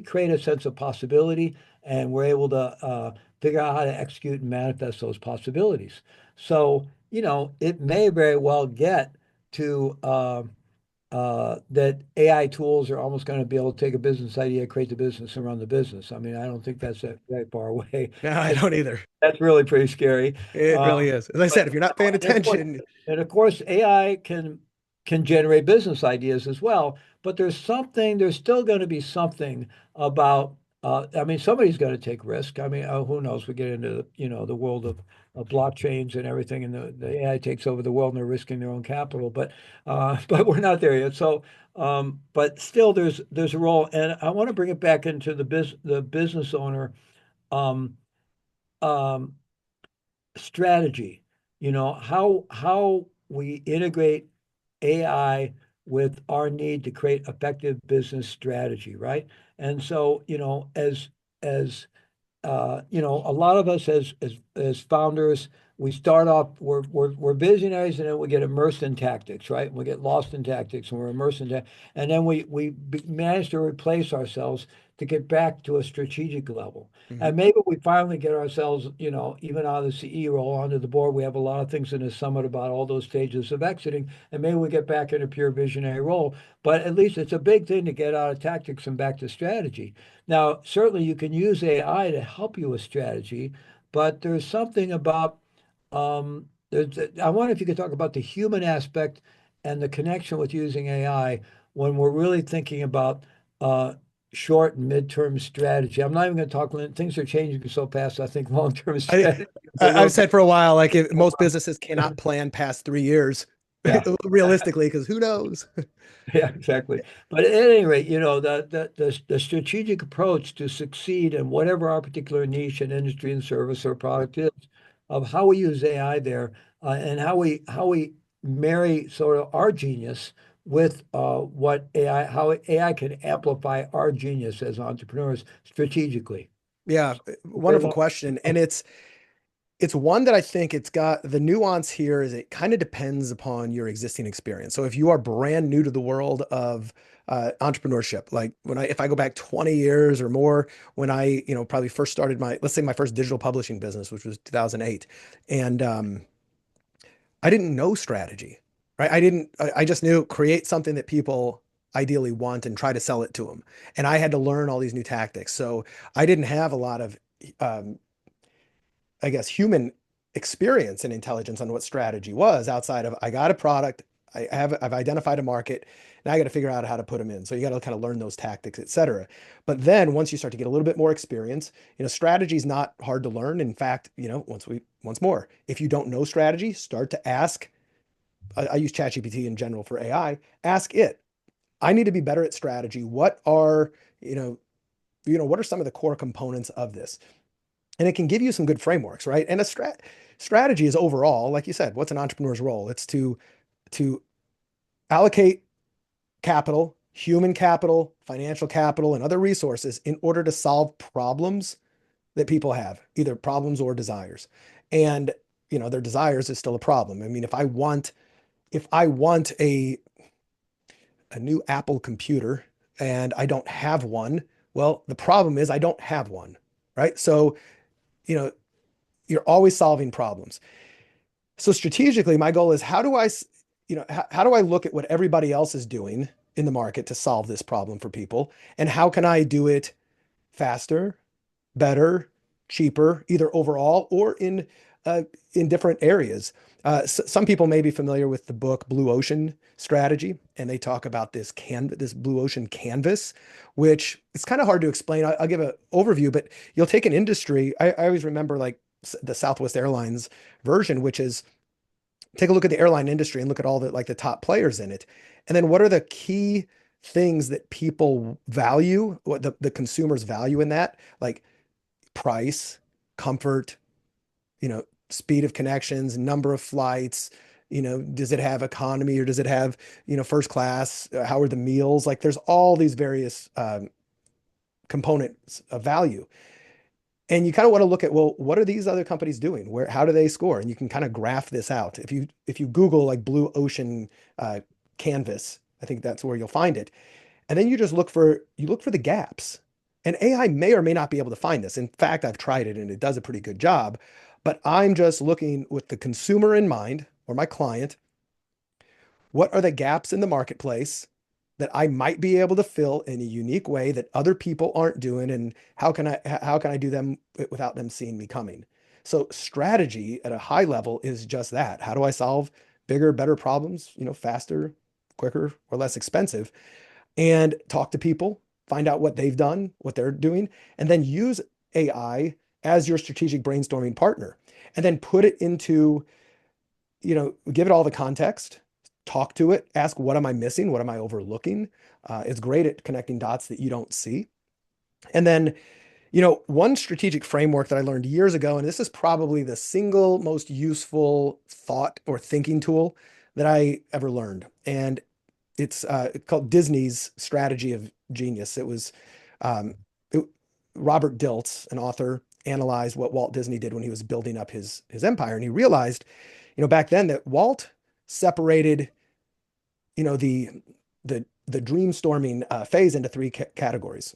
create a sense of possibility, and we're able to figure out how to execute and manifest those possibilities. So, it may very well get to that AI tools are almost going to be able to take a business idea, create the business, and run the business. I mean, I don't think that's that very far away. No, I don't either. That's really pretty scary. It Uh, really is. As I said, but if you're not paying and of course, attention, AI can generate business ideas as well. But there's still going to be something about. I mean, somebody's going to take risk. I mean, who knows? We get into the world of blockchains and everything, and the AI takes over the world, and they're risking their own capital. But but we're not there yet. So, but still, there's a role, and I want to bring it back into the business owner um, um, strategy. How we integrate AI with our need to create effective business strategy, right? And so, as a lot of us as founders, we start off, we're visionaries, and then we get immersed in tactics, right? We get lost in tactics, and we're immersed in that, and then we manage to replace ourselves to get back to a strategic level. Mhm. And maybe we finally get ourselves, even out of the CE role onto the board. We have a lot of things in the summit about all those stages of exiting, and maybe we get back in a pure visionary role. But at least it's a big thing to get out of tactics and back to strategy. Now, certainly you can use AI to help you with strategy, but there's something about I wonder if you could talk about the human aspect and the connection with using AI when we're really thinking about uh, short and midterm strategy. I'm not even going to talk, things are changing so fast. I think long-term I, strategy is a little I've bit. said for a while, like if most businesses cannot plan past 3 years Yeah. realistically, because who knows? Yeah, exactly. But at any rate, the strategic approach to succeed in whatever our particular niche and industry and service or product is, of how we use AI there, and how we marry sort of our genius with what AI how AI can amplify our genius as entrepreneurs strategically. Yeah, Very wonderful long. question. And it's one that I think it's got the nuance here is it kind of depends upon your existing experience. So if you are brand new to the world of entrepreneurship, like if I go back 20 years or more, when I, probably first started let's say my first digital publishing business, which was 2008, and I didn't know strategy, right? I just knew create something that people ideally want and try to sell it to them. And I had to learn all these new tactics. So I didn't have a lot of um, I guess, human experience and intelligence on what strategy was outside of I got a product, I've identified a market, now I got to figure out how to put them in. So you got to kind of learn those tactics, et cetera. But then once you start to get a little bit more experience, strategy is not hard to learn. In fact, once more, if you don't know strategy, start to ask. I use ChatGPT in general for AI. Ask it. I need to be better at strategy. What are some of the core components of this? And it can give you some good frameworks, right? And strategy is overall, like you said, what's an entrepreneur's role? It's to allocate capital, human capital, financial capital, and other resources in order to solve problems that people have, either problems or desires. And their desires is still a problem. I mean, if I want a new Apple computer and I don't have one, well, the problem is I don't have one, right? So, you know, you're always solving problems. So strategically, my goal is how do I look at what everybody else is doing in the market to solve this problem for people? And how can I do it faster, better, cheaper, either overall or in different areas? Some people may be familiar with the book Blue Ocean Strategy, and they talk about this blue ocean canvas, which it's kind of hard to explain. I'll give an overview, but you'll take an industry. I always remember like the Southwest Airlines version, which is take a look at the airline industry and look at all the top players in it. And then what are the key things that people value, what the consumers value in that, like price, comfort, speed of connections, number of flights, does it have economy or does it have, first class? How are the meals? Like there's all these various components of value. And you kind of want to look at, well, what are these other companies doing? How do they score? And you can kind of graph this out. If you Google like blue ocean canvas, I think that's where you'll find it. And then you look for the gaps. And AI may or may not be able to find this. In fact, I've tried it and it does a pretty good job. But I'm just looking with the consumer in mind or my client. What are the gaps in the marketplace that I might be able to fill in a unique way that other people aren't doing? And how can I do them without them seeing me coming? So strategy at a high level is just that. How do I solve bigger, better problems, faster, quicker, or less expensive? And talk to people, find out what they've done, what they're doing, and then use AI as your strategic brainstorming partner. and then put it into, give it all the context, talk to it, ask, what am I missing? What am I overlooking? It's great at connecting dots that you don't see. And then, one strategic framework that I learned years ago, and this is probably the single most useful thought or thinking tool that I ever learned. And it's called Disney's Strategy of Genius. It was um, it- Robert Dilts, an author, analyzed what Walt Disney did when he was building up his empire, and he realized, back then that Walt separated, the dream storming phase into three categories: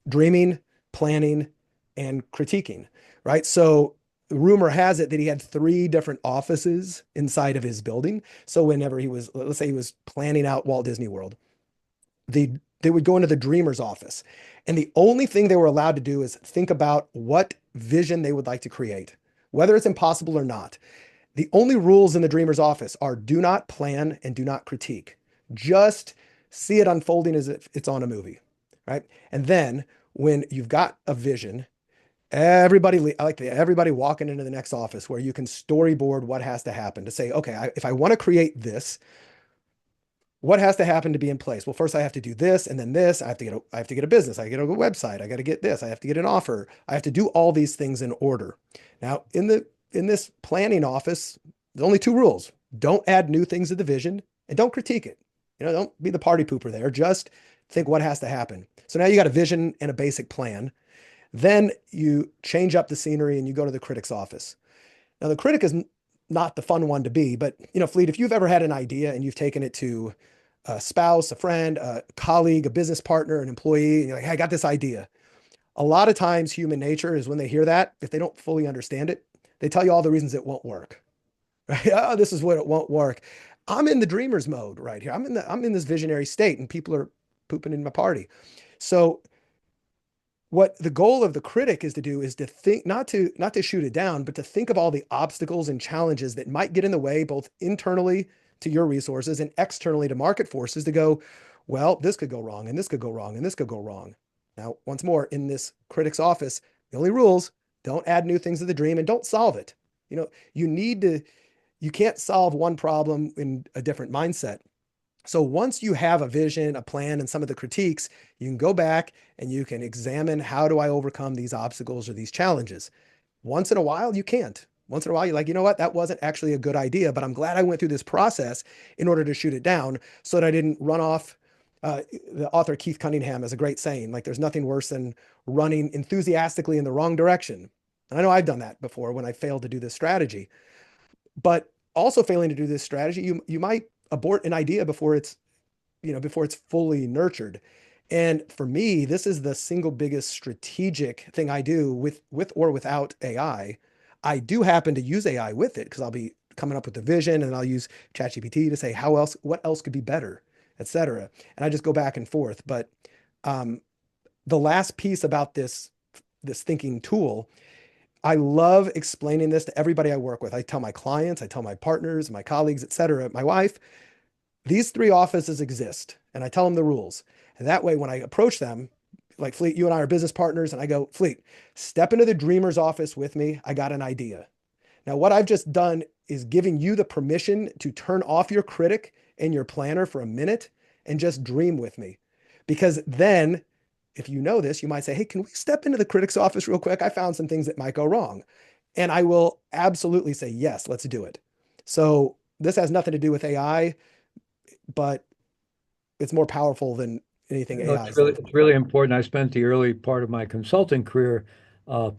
dreaming, planning, and critiquing. Right. So rumor has it that he had three different offices inside of his building. So whenever he was, let's say he was planning out Walt Disney World, they would go into the dreamer's office. And the only thing they were allowed to do is think about what vision they would like to create, whether it's impossible or not. The only rules in the dreamer's office are do not plan and do not critique. Just see it unfolding as if it's on a movie, right? And then when you've got a vision, everybody walking into the next office where you can storyboard what has to happen to say, okay, if I want to create this, what has to happen to be in place? Well, first I have to do this and then this. I have to get a business. I get a website. I got to get this. I have to get an offer. I have to do all these things in order. Now, in this planning office, there's only two rules. Don't add new things to the vision and don't critique it. Don't be the party pooper there. Just think what has to happen. So now you got a vision and a basic plan. Then you change up the scenery and you go to the critic's office. Now, the critic is not the fun one to be, but Fleet, if you've ever had an idea and you've taken it to a spouse, a friend, a colleague, a business partner, an employee, and you're like, hey, I got this idea. A lot of times human nature is when they hear that, if they don't fully understand it, they tell you all the reasons it won't work. Right? Oh, this is what it won't work. I'm in the dreamer's mode right here. I'm in this visionary state and people are pooping in my party. So what the goal of the critic is to do is to think, not to shoot it down, but to think of all the obstacles and challenges that might get in the way, both internally to your resources and externally to market forces, to go, well, this could go wrong and this could go wrong and this could go wrong. Now, once more, in this critic's office, the only rules: don't add new things to the dream and don't solve it. You can't solve one problem in a different mindset. So once you have a vision, a plan, and some of the critiques, you can go back and you can examine, how do I overcome these obstacles or these challenges? Once in a while, you can't. Once in a while, you're like, you know what? That wasn't actually a good idea, but I'm glad I went through this process in order to shoot it down so that I didn't run off. The author Keith Cunningham has a great saying, like, there's nothing worse than running enthusiastically in the wrong direction. And I know I've done that before when I failed to do this strategy, but also failing to do this strategy, you might abort an idea before it's fully nurtured. And for me, this is the single biggest strategic thing I do with or without AI. I do happen to use AI with it because I'll be coming up with a vision and I'll use ChatGPT to say what else could be better, etc. And I just go back and forth. But the last piece about this thinking tool, I love explaining this to everybody I work with. I tell my clients, I tell my partners, my colleagues, etc., my wife, these three offices exist, and I tell them the rules. And that way, when I approach them, like, Fleet, you and I are business partners, and I go, Fleet, step into the dreamer's office with me. I got an idea. Now, what I've just done is giving you the permission to turn off your critic and your planner for a minute and just dream with me. Because then, if you know this, you might say, hey, can we step into the critic's office real quick? I found some things that might go wrong. And I will absolutely say, yes, let's do it. So this has nothing to do with AI, but it's more powerful than anything AI has done for me. It's really important. I spent the early part of my consulting career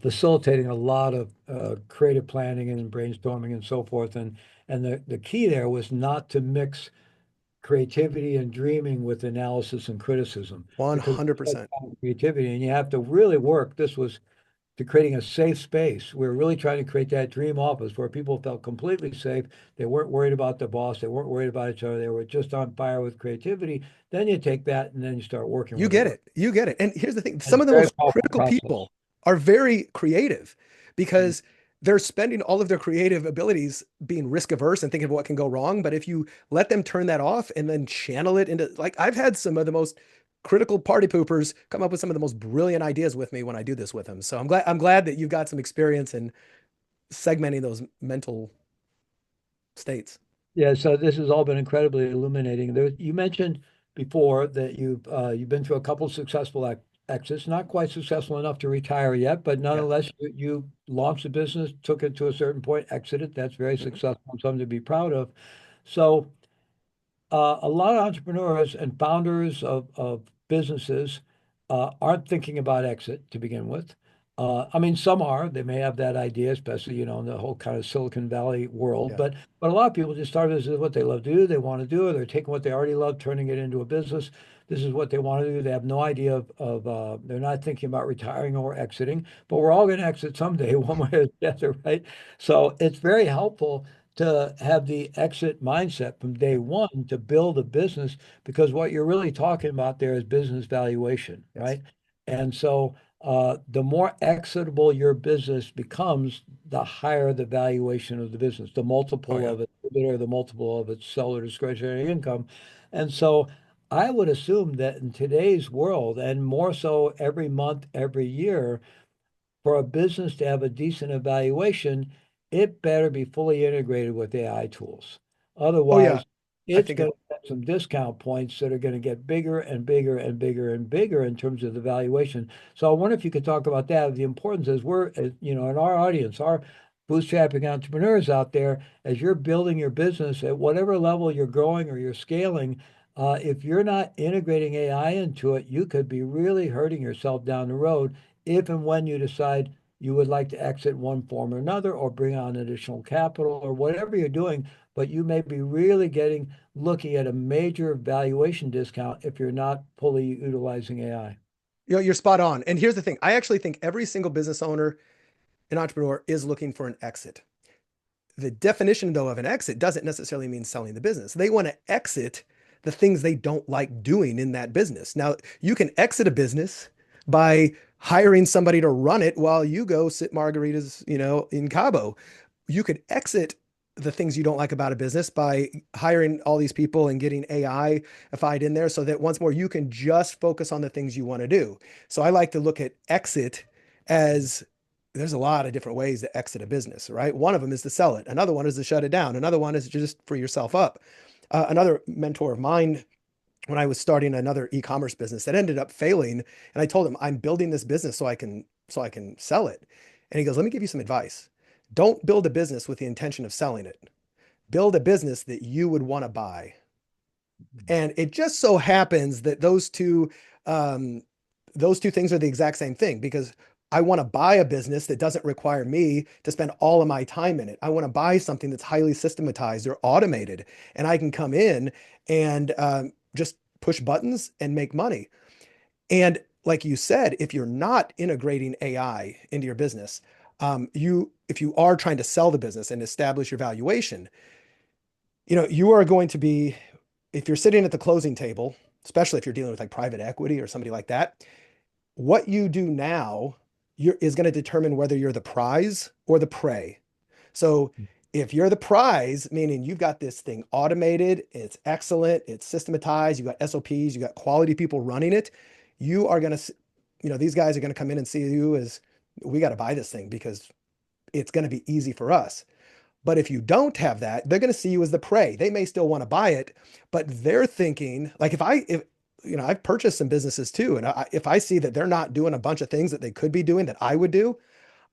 facilitating a lot of creative planning and brainstorming and so forth. And the key there was not to mix creativity and dreaming with analysis and criticism, because 100%. creativity, and you have to really work. This was to creating a safe space. We were really trying to create that dream office where people felt completely safe. They weren't worried about the boss. They weren't worried about each other. They were just on fire with creativity. Then you take that and then you start working You with it. get it. You get it. And here's the thing. And Some it's of a the very most powerful critical process. people are very creative because they're spending all of their creative abilities being risk averse and thinking of what can go wrong. But if you let them turn that off and then channel it into, like, I've had some of the most critical party poopers come up with some of the most brilliant ideas with me when I do this with them. So I'm glad that you've got some experience segmenting those mental states. Yeah, so this has all been incredibly illuminating. You mentioned before that you've been through a couple successful exits, not quite successful enough to retire yet, but Yeah. nonetheless, you launched a business, took it to a certain point, exited. That's very Mhm. successful and something to be proud of. So a lot of entrepreneurs and founders of businesses aren't thinking about exit to begin with. I mean, some are. They may have that idea, especially, in the whole kind of Silicon Valley world. Yeah. But a lot of people just start this is what they love to do. They want to do, or they're taking what they already love, turning it into a business. This is what they want to do. They have no idea of they're not thinking about retiring or exiting. But we're all going to exit someday, one way or the other, right? So it's very helpful to have the exit mindset from day Yep. one to build a business because what you're really talking about there is business valuation, Yes. right? And so the more exitable your business becomes, the higher the valuation of the business, the Oh multiple yeah. of it, or the multiple of its seller discretionary income. And so I would assume that in today's world, and more so every month, every year, for a business to have a decent evaluation, it better be fully integrated with AI tools. Oh yeah. Otherwise, I it's think going it, to have some discount points that are going to get bigger and bigger and bigger and bigger in terms of the valuation. So I wonder if you could talk about that. The importance is in our audience, our bootstrapping entrepreneurs out there, as you're building your business at whatever level you're growing or you're scaling, if you're not integrating AI into it, you could be really hurting yourself down the road if and when you decide you would like to exit one form or another or bring on additional capital or whatever you're doing, but you may be really looking at a major valuation discount if you're not fully utilizing AI. you're spot on. And here's the thing. I actually think every single business owner and entrepreneur is looking for an exit. The definition, though, of an exit doesn't necessarily mean selling the business. They want to exit the things they don't like doing in that business. Now, you can exit a business by hiring somebody to run it while you go sit margaritas, in Cabo. You could exit the things you don't like about a business by hiring all these people and getting AI-ified in there so that once more you can just focus on the things you want to do. So I like to look at exit as there's a lot of different ways to exit a business, right? One of them is to sell it. Another one is to shut it down. Another one is to just free yourself up. Another mentor of mine, when I was starting another e-commerce business that ended up failing, and I told him, I'm building this business so I can sell it. And he goes, let me give you some advice. Don't build a business with the intention of selling it. Build a business that you would want to buy. And it just so happens that those two things are the exact same thing because I want to buy a business that doesn't require me to spend all of my time in it. I want to buy something that's highly systematized or automated, and I can come in and just push buttons and make money. And like you said, if you're not integrating AI into your business, if you are trying to sell the business and establish your valuation, you are going to be, if you're sitting at the closing table, especially if you're dealing with like private equity or somebody like that, what you do now is going to determine whether you're the prize or the prey. So if you're the prize, meaning you've got this thing automated, it's excellent, it's systematized, you got SOPs, you got quality people running it, you are going to, these guys are going to come in and see you as we got to buy this thing because it's going to be easy for us. But if you don't have that, they're going to see you as the prey. They may still want to buy it, but they're thinking like if I've purchased some businesses too, and if I see that they're not doing a bunch of things that they could be doing that I would do,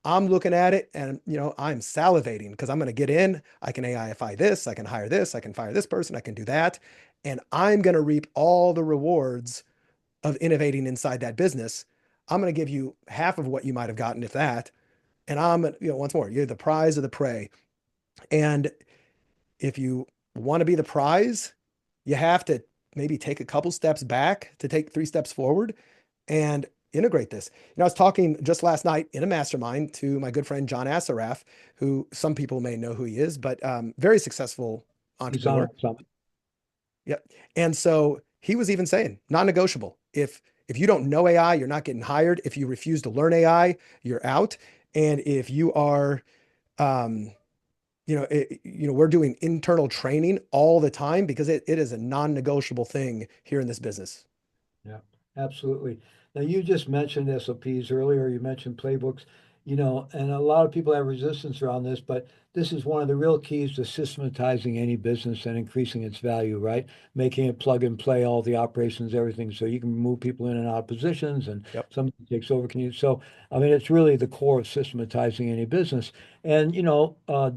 I'm looking at it and I'm salivating because I'm going to get in. I can AIify this, I can hire this, I can fire this person, I can do that, and I'm going to reap all the rewards of innovating inside that business. I'm going to give you half of what you might have gotten if that, and once more, you're the prize or the prey. And if you want to be the prize, you have to maybe take a couple steps back to take 3 steps forward and integrate this. I was talking just last night in a mastermind to my good friend John Assaraf, who some people may know who he is, but very successful He's on entrepreneur. our summit. Yep. And so he was even saying non-negotiable. If you don't know AI, you're not getting hired. If you refuse to learn AI, you're out. And if you are um, we're doing internal training all the time because it is a non-negotiable thing here in this business. Yeah, absolutely. Now, you just mentioned SOPs earlier. You mentioned playbooks. and a lot of people have resistance around this, but this is one of the real keys to systematizing any business and increasing its value, right? Making it plug and play all the operations, everything, so you can move people in and out of positions and Yep. somebody takes over commute. So, I mean, it's really the core of systematizing any business. And,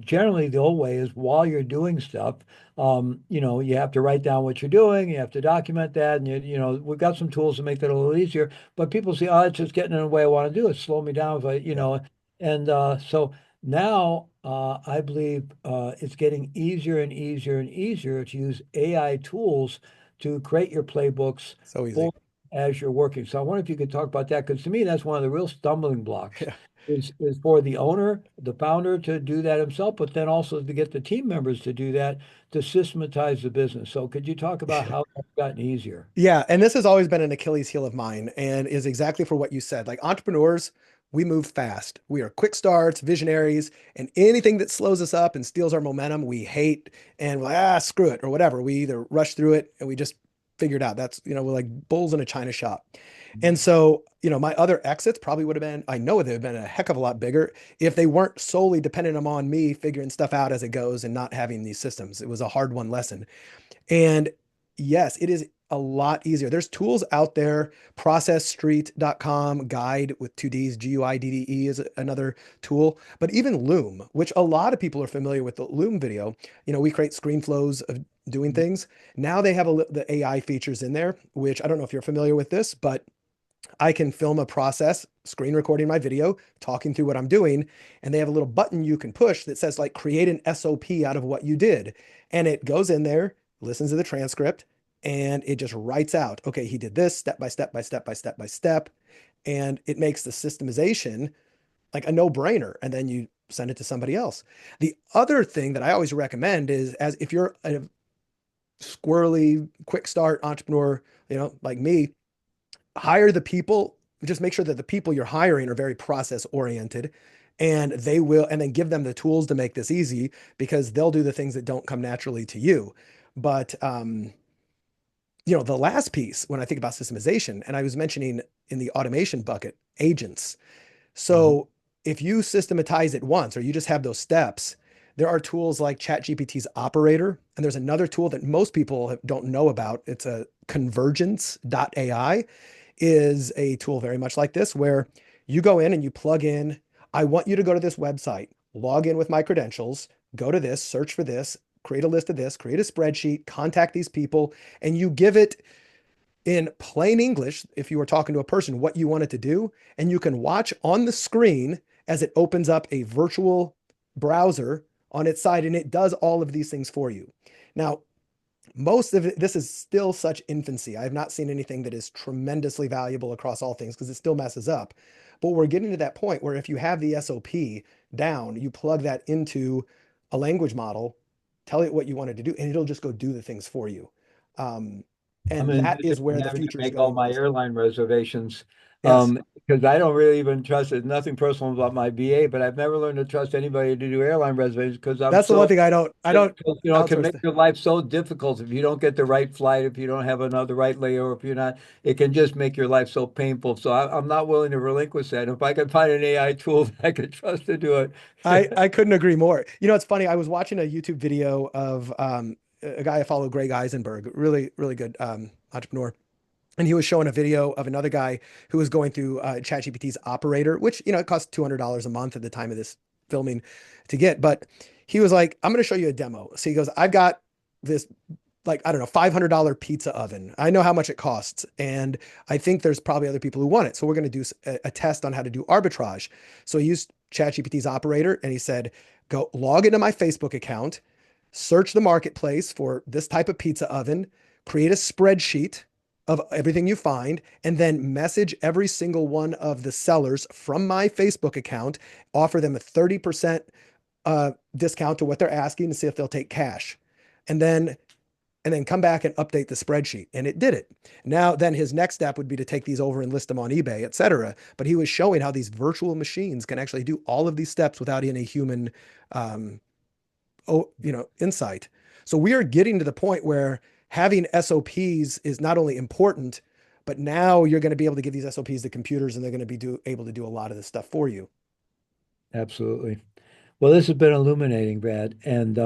generally the old way is while you're doing stuff, you have to write down what you're doing, you have to document that, and we've got some tools to make that a little easier. But people say, oh, it's just getting in the way I want to do it. Slow me down if I, Yep. and so now I believe it's getting easier and easier and easier to use AI tools to create your playbooks So easy. for as you're working. So I wonder if you could talk about that, because to me, that's one of the real stumbling blocks Yeah. is for the owner, the founder to do that himself, but then also to get the team members to do that to systematize the business. So could you talk about how that's gotten easier? Yeah, and this has always been an Achilles heel of mine and is exactly for what you said. Like entrepreneurs, we move fast. We are quick starts, visionaries, and anything that slows us up and steals our momentum, we hate and we're like, screw it or whatever. We either rush through it and we just figure it out. That's, we're like bulls in a china shop. And so, my other exits probably would have been, I know they'd have been a heck of a lot bigger if they weren't solely dependent on me figuring stuff out as it goes and not having these systems. It was a hard won lesson. And yes, it is a lot easier. There's tools out there. Processstreet.com guide with two D's, Guide is another tool. But even Loom, which a lot of people are familiar with the Loom video, we create screen flows of doing things. Now they have the AI features in there, which I don't know if you're familiar with this, but I can film a process, screen recording my video, talking through what I'm doing, and they have a little button you can push that says like create an SOP out of what you did. And it goes in there, listens to the transcript, and it just writes out, okay, he did this step by step by step by step by step. And it makes the systemization like a no-brainer. And then you send it to somebody else. The other thing that I always recommend is as if you're a squirrely, quick start entrepreneur, like me, hire the people, just make sure that the people you're hiring are very process oriented and they will, and then give them the tools to make this easy because they'll do the things that don't come naturally to you. But, the last piece when I think about systemization, and I was mentioning in the automation bucket, agents. Mhm. So if you systematize it once or you just have those steps, there are tools like ChatGPT's operator, and there's another tool that most people don't know about. It's a convergence.ai is a tool very much like this, where you go in and you plug in, I want you to go to this website, log in with my credentials, go to this, search for this, create a list of this, create a spreadsheet, contact these people, and you give it in plain English, if you were talking to a person, what you want it to do. And you can watch on the screen as it opens up a virtual browser on its side, and it does all of these things for you. Now, most of it, this is still such infancy. I have not seen anything that is tremendously valuable across all things because it still messes up. But we're getting to that point where if you have the SOP down, you plug that into a language model, tell it what you wanted to do, and it'll just go do the things for you. Um, I'm and that is envisioning where the having to future is make all going with my this stuff. airline reservations Yes, because I don't really even trust it. Nothing personal about my VA, but I've never learned to trust anybody to do airline reservations because I'm that's the one so, thing I don't it can outsource. make your life so difficult if you don't get the right flight, if you don't have another right layover, if you're not, it can just make your life so painful. So I'm not willing to relinquish that. If I can find an AI tool that I can trust to do it. I couldn't agree more. It's funny. I was watching a YouTube video of a guy I follow, Greg Eisenberg, really, really good entrepreneur. And he was showing a video of another guy who was going through ChatGPT's operator, which, it costs $200 a month at the time of this filming to get. But he was like, I'm going to show you a demo. So he goes, I've got this, like, I don't know, $500 pizza oven. I know how much it costs. And I think there's probably other people who want it. So we're going to do a test on how to do arbitrage. So he used ChatGPT's operator and he said, go log into my Facebook account, search the marketplace for this type of pizza oven, create a spreadsheet of everything you find, and then message every single one of the sellers from my Facebook account, offer them a 30% discount to what they're asking to see if they'll take cash. And then come back and update the spreadsheet. And it did it. Now, then his next step would be to take these over and list them on eBay, et cetera. But he was showing how these virtual machines can actually do all of these steps without any human, um, insight. So we are getting to the point where having SOPs is not only important, but now you're going to be able to give these SOPs to computers and they're going to be able to do a lot of this stuff for you. Absolutely. Well, this has been illuminating, Brad, and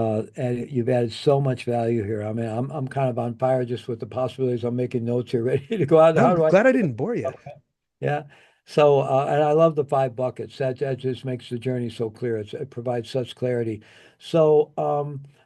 you've added so much value here. I mean, I'm kind of on fire just with the possibilities. I'm making notes here, ready to go out. No, How I'm do I? glad I didn't bore you. Yeah. So, and I love the five buckets. That just makes the journey so clear. It provides such clarity. So,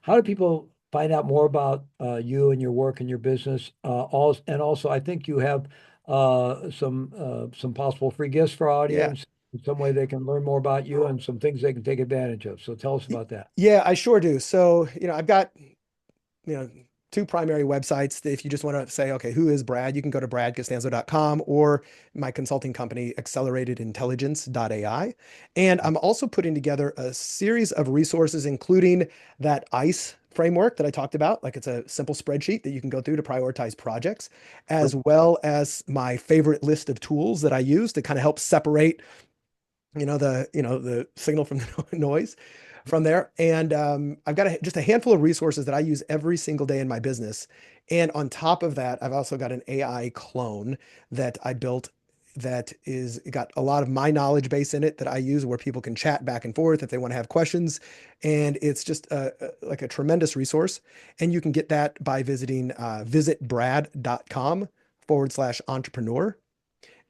how do people find out more about you and your work and your business? And also, I think you have some possible free gifts for our Yeah. audience. Some way they can learn more about you and some things they can take advantage of. So, tell us Y- about that. Yeah, I sure do. So, I've got, you know, two primary websites. If you just want to say, okay, who is Brad? You can go to bradgustanzo.com or my consulting company, acceleratedintelligence.ai. And I'm also putting together a series of resources, including that ICE framework that I talked about. Like it's a simple spreadsheet that you can go through to prioritize projects, as well as my favorite list of tools that I use to kind of help separate the signal from the noise from there. And I've got just a handful of resources that I use every single day in my business. And on top of that, I've also got an AI clone that I built that is got a lot of my knowledge base in it that I use, where people can chat back and forth if they want to have questions. And it's just like a tremendous resource. And you can get that by visiting visitbrad.com/entrepreneur.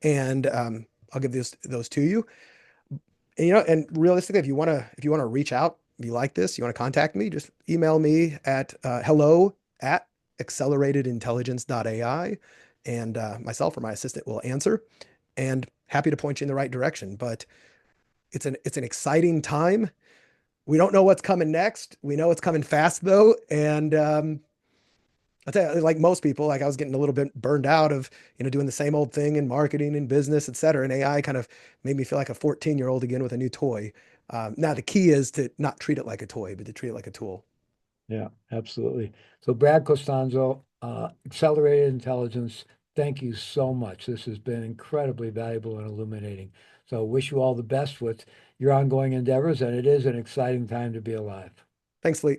And I'll give those to you. And realistically, if you want to reach out, if you like this, you want to contact me, just email me at hello@acceleratedintelligence.ai, and myself or my assistant will answer, and happy to point you in the right direction. But it's an exciting time. We don't know what's coming next. We know it's coming fast though, and I tell you, like most people, like I was getting a little bit burned out of, doing the same old thing in marketing and business, et cetera. And AI kind of made me feel like a 14-year-old again with a new toy. Now the key is to not treat it like a toy, but to treat it like a tool. Yeah, absolutely. So, Brad Costanzo, Accelerated Intelligence, thank you so much. This has been incredibly valuable and illuminating. So, wish you all the best with your ongoing endeavors, and it is an exciting time to be alive. Thanks, Lee.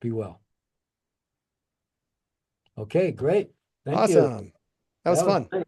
Be well. Okay, great. Thank you. Awesome. That was That was fun. great.